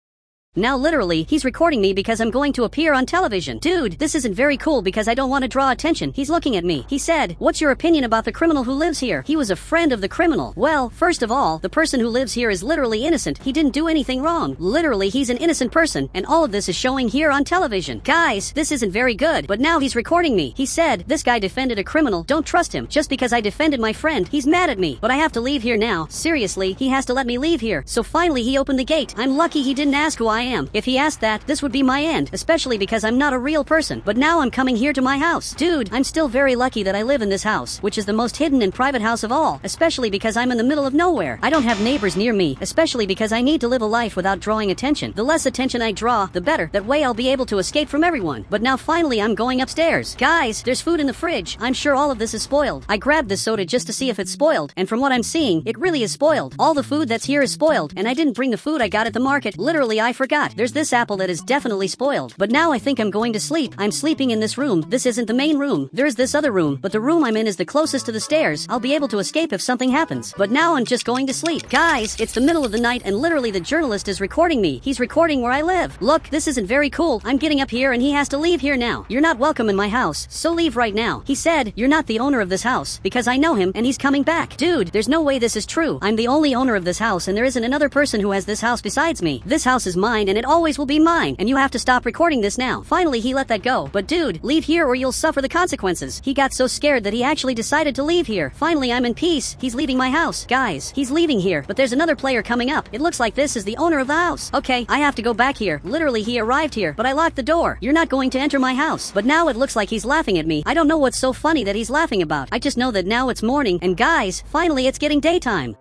Now literally, he's recording me because I'm going to appear on television. Dude, this isn't very cool because I don't want to draw attention. He's looking at me. He said, what's your opinion about the criminal who lives here? He was a friend of the criminal. Well, first of all, the person who lives here is literally innocent. He didn't do anything wrong. Literally, he's an innocent person. And all of this is showing here on television. Guys, this isn't very good. But now he's recording me. He said, this guy defended a criminal. Don't trust him. Just because I defended my friend, he's mad at me. But I have to leave here now. Seriously, he has to let me leave here. So finally, he opened the gate. I'm lucky he didn't ask who I I am. If he asked that, this would be my end, especially because I'm not a real person. But now I'm coming here to my house. Dude, I'm still very lucky that I live in this house, which is the most hidden and private house of all, especially because I'm in the middle of nowhere. I don't have neighbors near me, especially because I need to live a life without drawing attention. The less attention I draw, the better. That way I'll be able to escape from everyone. But now finally I'm going upstairs. Guys, there's food in the fridge. I'm sure all of this is spoiled. I grabbed this soda just to see if it's spoiled, and from what I'm seeing, it really is spoiled. All the food that's here is spoiled, and I didn't bring the food I got at the market. Literally, I forgot. There's this apple that is definitely spoiled. But now I think I'm going to sleep. I'm sleeping in this room. This isn't the main room. There's this other room, but the room I'm in is the closest to the stairs. I'll be able to escape if something happens. But now I'm just going to sleep. Guys, it's the middle of the night and literally the journalist is recording me. He's recording where I live. Look, this isn't very cool. I'm getting up here and he has to leave here now. You're not welcome in my house, so leave right now. He said, you're not the owner of this house, because I know him and he's coming back. Dude, there's no way this is true. I'm the only owner of this house and there isn't another person who has this house besides me. This house is mine and it always will be mine, and you have to stop recording this now. Finally, he let that go. But dude, leave here or you'll suffer the consequences. He got so scared that he actually decided to leave here. Finally, I'm in peace. He's leaving my house. Guys, he's leaving here, but there's another player coming up. It looks like this is the owner of the house. Okay, I have to go back here. Literally, he arrived here, but I locked the door. You're not going to enter my house. But now it looks like he's laughing at me. I don't know what's so funny that he's laughing about. I just know that now it's morning, and guys, finally it's getting daytime.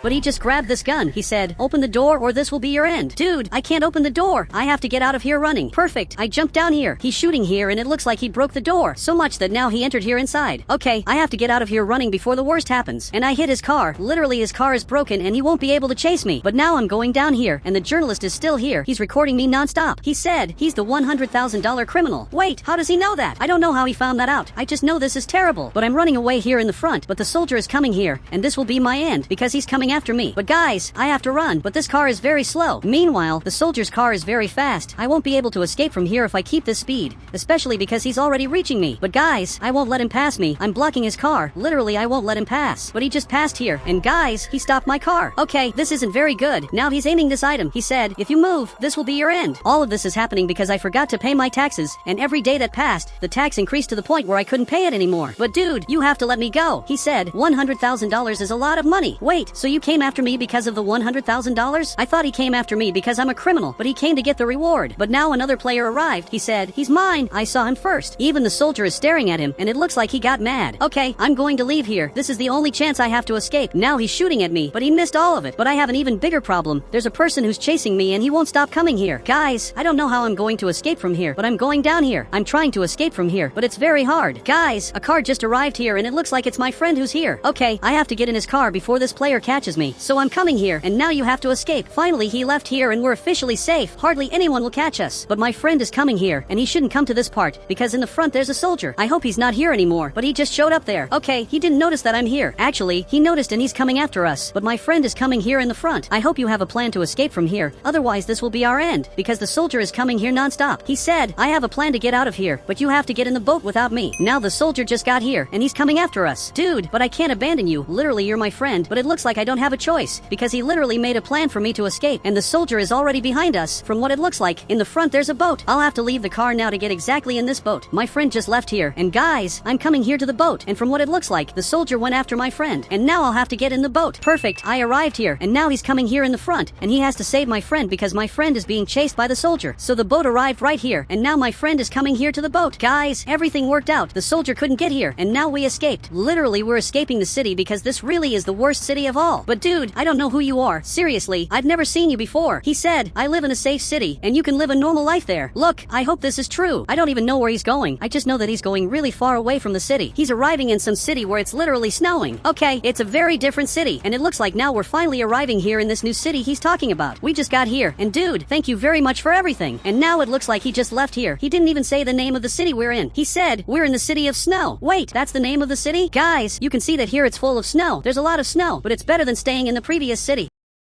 But he just grabbed this gun. He said, open the door or this will be your end. Dude, I can't open the door. I have to get out of here running. Perfect. I jumped down here. He's shooting here and it looks like he broke the door. So much that now he entered here inside. Okay, I have to get out of here running before the worst happens. And I hit his car. Literally his car is broken and he won't be able to chase me. But now I'm going down here and the journalist is still here. He's recording me nonstop. He said he's the $100,000 criminal. Wait, how does he know that? I don't know how he found that out. I just know this is terrible. But I'm running away here in the front. But the soldier is coming here and this will be my end because he's coming after me. But guys, I have to run, but this car is very slow. Meanwhile, the soldier's car is very fast. I won't be able to escape from here if I keep this speed, especially because he's already reaching me. But guys, I won't let him pass me. I'm blocking his car. Literally, I won't let him pass. But he just passed here, and guys, he stopped my car. Okay, this isn't very good. Now he's aiming this item. He said, if you move, this will be your end. All of this is happening because I forgot to pay my taxes, and every day that passed, the tax increased to the point where I couldn't pay it anymore. But dude, you have to let me go. He said, $100,000 is a lot of money. Wait, so you came after me because of the $100,000? I thought he came after me because I'm a criminal, but he came to get the reward. But now another player arrived. He said, he's mine. I saw him first. Even the soldier is staring at him, and it looks like he got mad. Okay, I'm going to leave here. This is the only chance I have to escape. Now he's shooting at me, but he missed all of it. But I have an even bigger problem. There's a person who's chasing me, and he won't stop coming here. Guys, I don't know how I'm going to escape from here, but I'm going down here. I'm trying to escape from here, but it's very hard. Guys, a car just arrived here, and it looks like it's my friend who's here. Okay, I have to get in his car before this player catches me. So I'm coming here, and now you have to escape. Finally, he left here and we're officially safe. Hardly anyone will catch us. But my friend is coming here, and he shouldn't come to this part, because in the front there's a soldier. I hope he's not here anymore, but he just showed up there. Okay, he didn't notice that I'm here. Actually, he noticed and he's coming after us. But my friend is coming here in the front. I hope you have a plan to escape from here. Otherwise, this will be our end, because the soldier is coming here nonstop. He said, I have a plan to get out of here, but you have to get in the boat without me. Now the soldier just got here, and he's coming after us. Dude, but I can't abandon you. Literally, you're my friend, but it looks like I don't have a choice, because he literally made a plan for me to escape, and the soldier is already behind us. From what it looks like, in the front there's a boat. I'll have to leave the car now to get exactly in this boat. My friend just left here, and guys, I'm coming here to the boat, and from what it looks like, the soldier went after my friend, and now I'll have to get in the boat. Perfect, I arrived here, and now he's coming here in the front, and he has to save my friend because my friend is being chased by the soldier. So the boat arrived right here, and now my friend is coming here to the boat. Guys, everything worked out. The soldier couldn't get here, and now we escaped. Literally, we're escaping the city because this really is the worst city of all. But dude, I don't know who you are. Seriously, I've never seen you before. He said, I live in a safe city, and you can live a normal life there. Look, I hope this is true. I don't even know where he's going. I just know that he's going really far away from the city. He's arriving in some city where it's literally snowing. Okay, it's a very different city, and it looks like now we're finally arriving here in this new city he's talking about. We just got here, and dude, thank you very much for everything. And now it looks like he just left here. He didn't even say the name of the city we're in. He said, we're in the city of snow. Wait, that's the name of the city? Guys, you can see that here it's full of snow. There's a lot of snow, but it's better than staying in the previous city.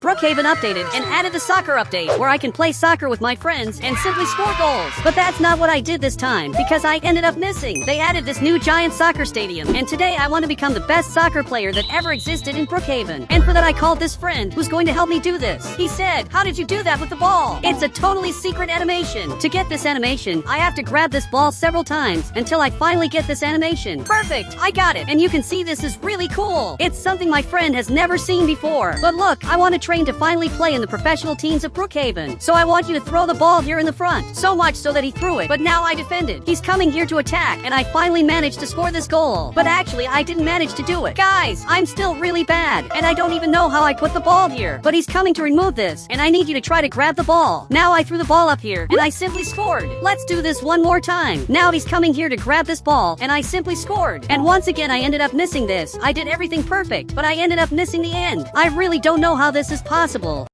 Brookhaven updated and added the soccer update, where I can play soccer with my friends and simply score goals. But that's not what I did this time, because I ended up missing. They added this new giant soccer stadium, and today I want to become the best soccer player that ever existed in Brookhaven. And for that I called this friend, who's going to help me do this. He said, how did you do that with the ball? It's a totally secret animation. To get this animation, I have to grab this ball several times until I finally get this animation. Perfect, I got it. And you can see this is really cool. It's something my friend has never seen before. But look, I want to try trained to finally play in the professional teams of Brookhaven. So I want you to throw the ball here in the front. So much so that he threw it, but now I defended. He's coming here to attack, and I finally managed to score this goal. But actually, I didn't manage to do it. Guys, I'm still really bad, and I don't even know how I put the ball here. But he's coming to remove this, and I need you to try to grab the ball. Now I threw the ball up here, and I simply scored. Let's do this one more time. Now he's coming here to grab this ball, and I simply scored. And once again, I ended up missing this. I did everything perfect, but I ended up missing the end. I really don't know how this is possible.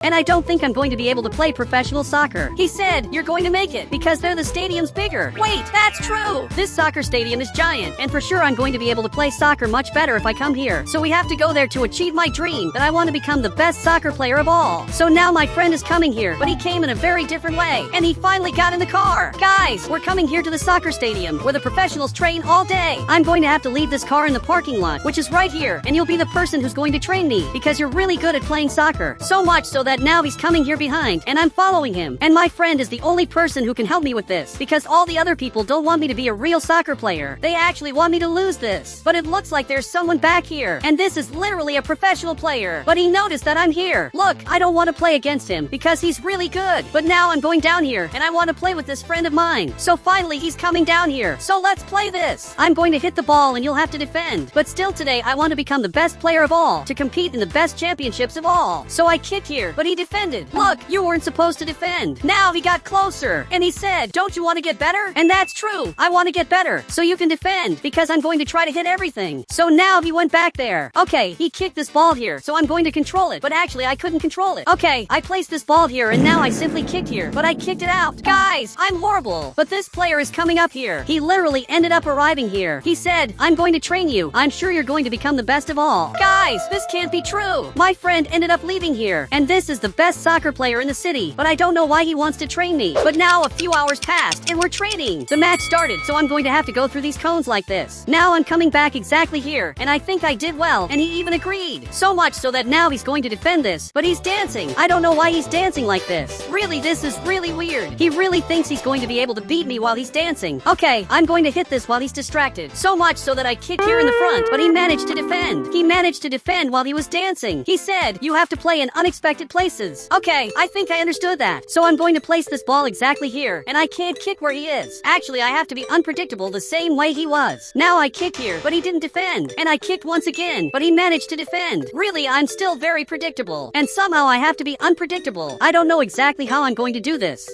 And I don't think I'm going to be able to play professional soccer. He said, you're going to make it, because the stadium's bigger. Wait, that's true! This soccer stadium is giant, and for sure I'm going to be able to play soccer much better if I come here. So we have to go there to achieve my dream, that I want to become the best soccer player of all. So now my friend is coming here, but he came in a very different way, and he finally got in the car. Guys, we're coming here to the soccer stadium, where the professionals train all day. I'm going to have to leave this car in the parking lot, which is right here, and you'll be the person who's going to train me, because you're really good at playing soccer. So much so that now he's coming here behind, and I'm following him. And my friend is the only person who can help me with this, because all the other people don't want me to be a real soccer player. They actually want me to lose this. But it looks like there's someone back here, and this is literally a professional player. But he noticed that I'm here. Look, I don't want to play against him, because he's really good. But now I'm going down here, and I want to play with this friend of mine. So finally, he's coming down here. So let's play this. I'm going to hit the ball, and you'll have to defend. But still today, I want to become the best player of all, to compete in the best championships of all. So I kicked here, but he defended. Look, you weren't supposed to defend. Now he got closer, and he said, don't you want to get better? And that's true. I want to get better, so you can defend, because I'm going to try to hit everything. So now he went back there. Okay, he kicked this ball here, so I'm going to control it, but actually I couldn't control it. Okay, I placed this ball here, and now I simply kicked here, but I kicked it out. Guys, I'm horrible. But this player is coming up here. He literally ended up arriving here. He said, I'm going to train you. I'm sure you're going to become the best of all. Guys, this can't be true. My friend ended up leaving here, and this is the best soccer player in the city, but I don't know why he wants to train me. But now a few hours passed, and we're training. The match started, so I'm going to have to go through these cones like this. Now I'm coming back exactly here, and I think I did well, and he even agreed. So much so that now he's going to defend this, but he's dancing. I don't know why he's dancing like this. Really, this is really weird. He really thinks he's going to be able to beat me while he's dancing. Okay, I'm going to hit this while he's distracted. So much so that I kicked here in the front, but he managed to defend. He managed to defend while he was dancing. He said, you have to play in unexpected places. Okay, I think I understood that. So I'm going to place this ball exactly here, and I can't kick where he is. Actually, I have to be unpredictable the same way he was. Now I kick here, but he didn't defend. And I kicked once again, but he managed to defend. Really, I'm still very predictable. And somehow I have to be unpredictable. I don't know exactly how I'm going to do this.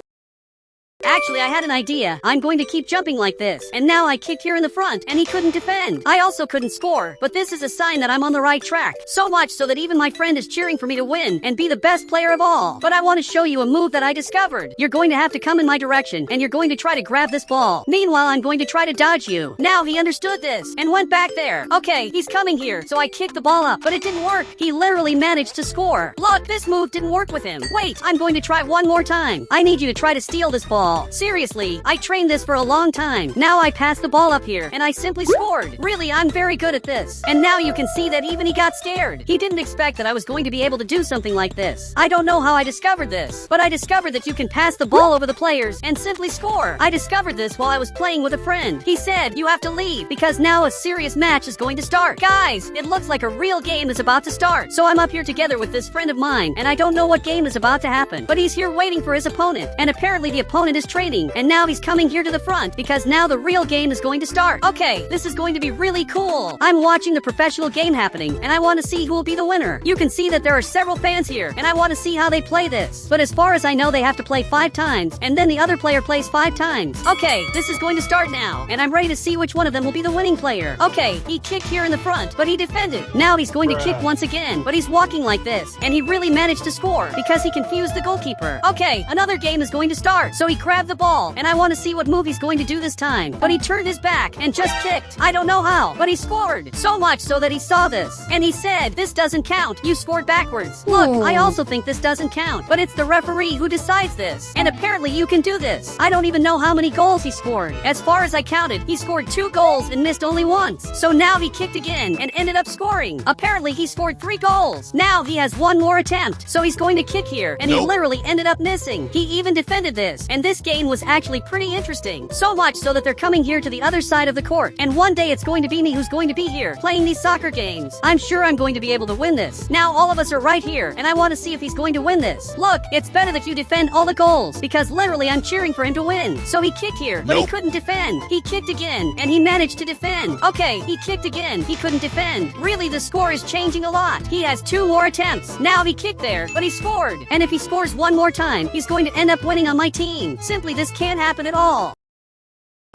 Actually, I had an idea. I'm going to keep jumping like this. And now I kicked here in the front, and he couldn't defend. I also couldn't score, but this is a sign that I'm on the right track. So much so that even my friend is cheering for me to win and be the best player of all. But I want to show you a move that I discovered. You're going to have to come in my direction, and you're going to try to grab this ball. Meanwhile, I'm going to try to dodge you. Now he understood this, and went back there. Okay, he's coming here, so I kicked the ball up, but it didn't work. He literally managed to score. Look, this move didn't work with him. Wait, I'm going to try one more time. I need you to try to steal this ball. Seriously, I trained this for a long time. Now I passed the ball up here, and I simply scored. Really, I'm very good at this. And now you can see that even he got scared. He didn't expect that I was going to be able to do something like this. I don't know how I discovered this, but I discovered that you can pass the ball over the players and simply score. I discovered this while I was playing with a friend. He said, you have to leave, because now a serious match is going to start. Guys, it looks like a real game is about to start. So I'm up here together with this friend of mine, and I don't know what game is about to happen, but he's here waiting for his opponent, and apparently the opponent is training. And now he's coming here to the front, because now the real game is going to start. Okay, this is going to be really cool. I'm watching the professional game happening, and I want to see who will be the winner. You can see that there are several fans here, and I want to see how they play this. But as far as I know, they have to play 5 times, and then the other player plays 5 times. Okay, this is going to start now, and I'm ready to see which one of them will be the winning player. Okay, he kicked here in the front, but he defended. Now he's going to kick once again, but he's walking like this, and he really managed to score, because he confused the goalkeeper. Okay, another game is going to start, so he grabbed the ball, and I want to see what move he's going to do this time. But he turned his back and just kicked. I don't know how, but he scored. So much so that he saw this. And he said, this doesn't count. You scored backwards. Look, I also think this doesn't count, but it's the referee who decides this. And apparently you can do this. I don't even know how many goals he scored. As far as I counted, he scored 2 goals and missed only once. So now he kicked again and ended up scoring. Apparently he scored 3 goals. Now he has 1 more attempt. So he's going to kick here, and he literally ended up missing. He even defended this, and this next game was actually pretty interesting. So much so that they're coming here to the other side of the court. And one day it's going to be me who's going to be here, playing these soccer games. I'm sure I'm going to be able to win this. Now all of us are right here, and I want to see if he's going to win this. Look, it's better that you defend all the goals, because literally I'm cheering for him to win. So he kicked here, but he couldn't defend. He kicked again, and he managed to defend. Okay, he kicked again. He couldn't defend. Really, the score is changing a lot. He has 2 more attempts. Now he kicked there, but he scored. And if he scores one more time, he's going to end up winning on my team. Simply, this can't happen at all.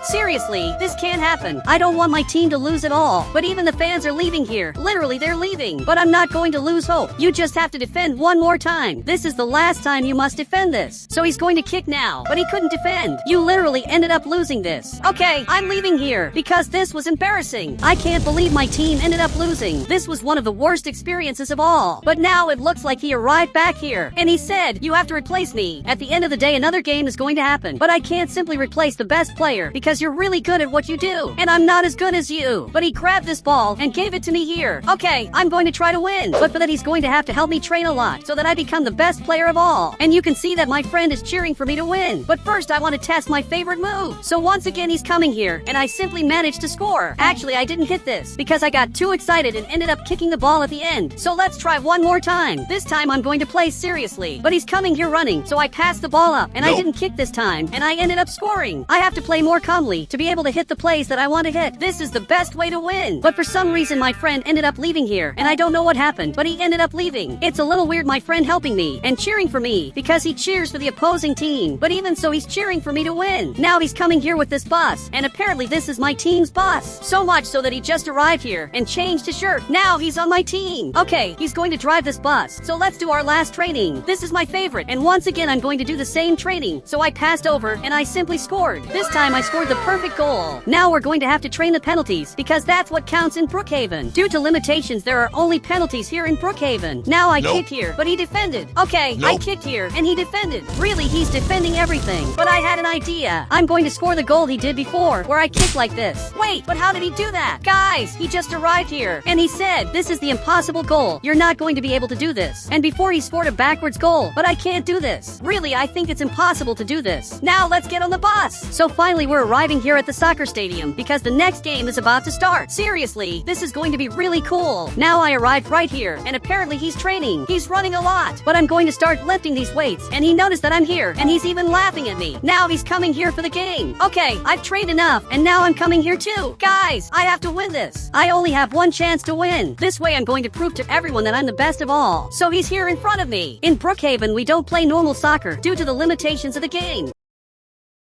Seriously, this can't happen. I don't want my team to lose at all. But even the fans are leaving here. Literally, they're leaving. But I'm not going to lose hope. You just have to defend one more time. This is the last time you must defend this. So he's going to kick now. But he couldn't defend. You literally ended up losing this. Okay, I'm leaving here because this was embarrassing. I can't believe my team ended up losing. This was one of the worst experiences of all. But now it looks like he arrived back here. And he said, you have to replace me. At the end of the day, another game is going to happen. But I can't simply replace the best player because you're really good at what you do, and I'm not as good as you. But he grabbed this ball and gave it to me here. Okay, I'm going to try to win, but for that he's going to have to help me train a lot so that I become the best player of all. And you can see that my friend is cheering for me to win. But first I want to test my favorite move. So once again he's coming here, and I simply managed to score. Actually, I didn't hit this because I got too excited and ended up kicking the ball at the end. So let's try one more time. This time I'm going to play seriously. But he's coming here running, so I passed the ball up, and I didn't kick this time, and I ended up scoring. I have to play more calmly to be able to hit the plays that I want to hit. This is the best way to win. But for some reason my friend ended up leaving here, and I don't know what happened, but he ended up leaving. It's a little weird, my friend helping me and cheering for me because he cheers for the opposing team. But even so, he's cheering for me to win. Now he's coming here with this bus, and apparently this is my team's bus. So much so that he just arrived here and changed his shirt. Now he's on my team. Okay, he's going to drive this bus. So let's do our last training. This is my favorite, and once again I'm going to do the same training. So I passed over, and I simply scored. This time I scored the perfect goal. Now we're going to have to train the penalties because that's what counts in Brookhaven. Due to limitations, there are only penalties here in Brookhaven. Now I kicked here, but he defended. Okay, I kicked here, and he defended. Really, he's defending everything. But I had an idea. I'm going to score the goal he did before, where I kicked like this. Wait, but how did he do that? Guys, he just arrived here, and he said, this is the impossible goal. You're not going to be able to do this. And before he scored a backwards goal, but I can't do this. Really, I think it's impossible to do this. Now let's get on the bus. So finally, we're arriving here at the soccer stadium because the next game is about to start. Seriously, this is going to be really cool. Now I arrived right here, and apparently he's training. He's running a lot, but I'm going to start lifting these weights, and he noticed that I'm here, and he's even laughing at me. Now he's coming here for the game. Okay, I've trained enough, and now I'm coming here too. Guys, I have to win this. I only have one chance to win. This way I'm going to prove to everyone that I'm the best of all. So he's here in front of me. In Brookhaven, we don't play normal soccer due to the limitations of the game.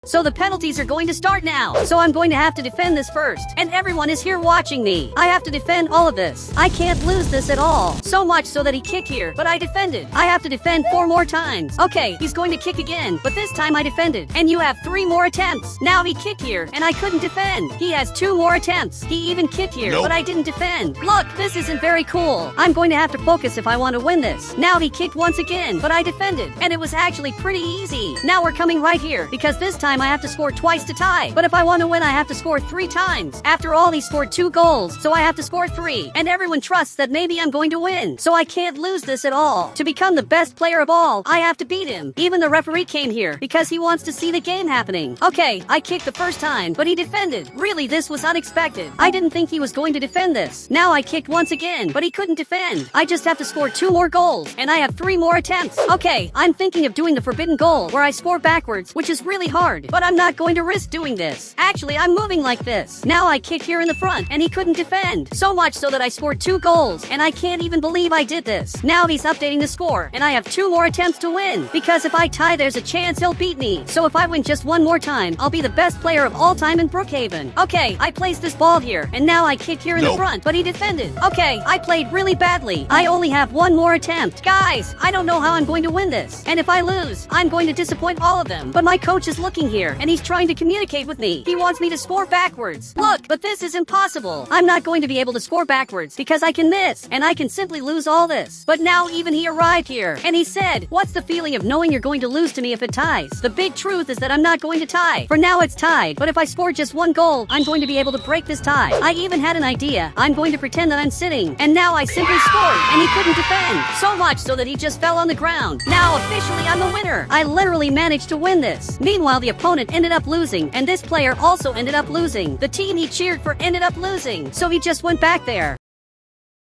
So the penalties are going to start now. So I'm going to have to defend this first. And everyone is here watching me. I have to defend all of this. I can't lose this at all. So much so that he kicked here, but I defended. I have to defend 4 more times. Okay, he's going to kick again, but this time I defended. And you have 3 more attempts. Now he kicked here, and I couldn't defend. He has 2 more attempts. He even kicked here, but I didn't defend. Look, this isn't very cool. I'm going to have to focus if I want to win this. Now he kicked once again, but I defended. And it was actually pretty easy. Now we're coming right here, because this time I have to score twice to tie. But if I want to win, I have to score 3 times. After all, he scored 2 goals, so I have to score 3. And everyone trusts that maybe I'm going to win. So I can't lose this at all. To become the best player of all, I have to beat him. Even the referee came here because he wants to see the game happening. Okay, I kicked the first time, but he defended. Really, this was unexpected. I didn't think he was going to defend this. Now I kicked once again, but he couldn't defend. I just have to score 2 more goals, and I have 3 more attempts. Okay, I'm thinking of doing the forbidden goal where I score backwards, which is really hard, but I'm not going to risk doing this. Actually, I'm moving like this. Now I kicked here in the front, and he couldn't defend. So much so that I scored 2 goals, and I can't even believe I did this. Now he's updating the score, and I have 2 more attempts to win. Because if I tie, there's a chance he'll beat me. So if I win just 1 more time, I'll be the best player of all time in Brookhaven. Okay, I placed this ball here, and now I kicked here in the front, but he defended. Okay, I played really badly. I only have 1 more attempt. Guys, I don't know how I'm going to win this. And if I lose, I'm going to disappoint all of them. But my coach is looking arriving here, and he's trying to communicate with me. He wants me to score backwards. Look, but this is impossible. I'm not going to be able to score backwards because I can miss, and I can simply lose all this. But now even he arrived here, and he said, what's the feeling of knowing you're going to lose to me if it ties? The big truth is that I'm not going to tie. For now it's tied, but if I score just one goal, I'm going to be able to break this tie. I even had an idea. I'm going to pretend that I'm sitting, and now I simply scored, and he couldn't defend. So much so that he just fell on the ground. Now officially I'm the winner. I literally managed to win this. Meanwhile, the opponent ended up losing, and this player also ended up losing. The team he cheered for ended up losing, so he just went back there.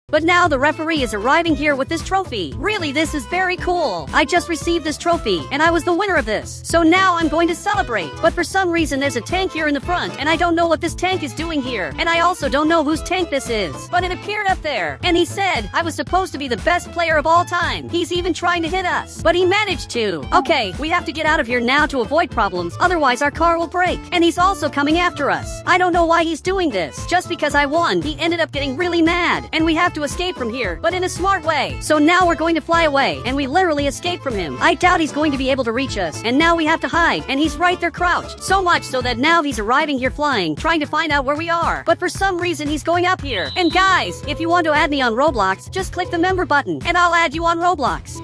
But now the referee is arriving here with this trophy. Really, this is very cool. I just received this trophy, and I was the winner of this. So now I'm going to celebrate. But for some reason, there's a tank here in the front, and I don't know what this tank is doing here. And I also don't know whose tank this is. But it appeared up there, and he said I was supposed to be the best player of all time. He's even trying to hit us, but he managed to. Okay, we have to get out of here now to avoid problems, otherwise our car will break. And he's also coming after us. I don't know why he's doing this. Just because I won, he ended up getting really mad, and we have to escape from here, but in a smart way. So now we're going to fly away, and we literally escaped from him. I doubt he's going to be able to reach us, and now we have to hide, and he's right there crouched. So much so that now he's arriving here flying, trying to find out where we are. But for some reason, he's going up here. And guys, if you want to add me on Roblox, just click the member button, and I'll add you on Roblox.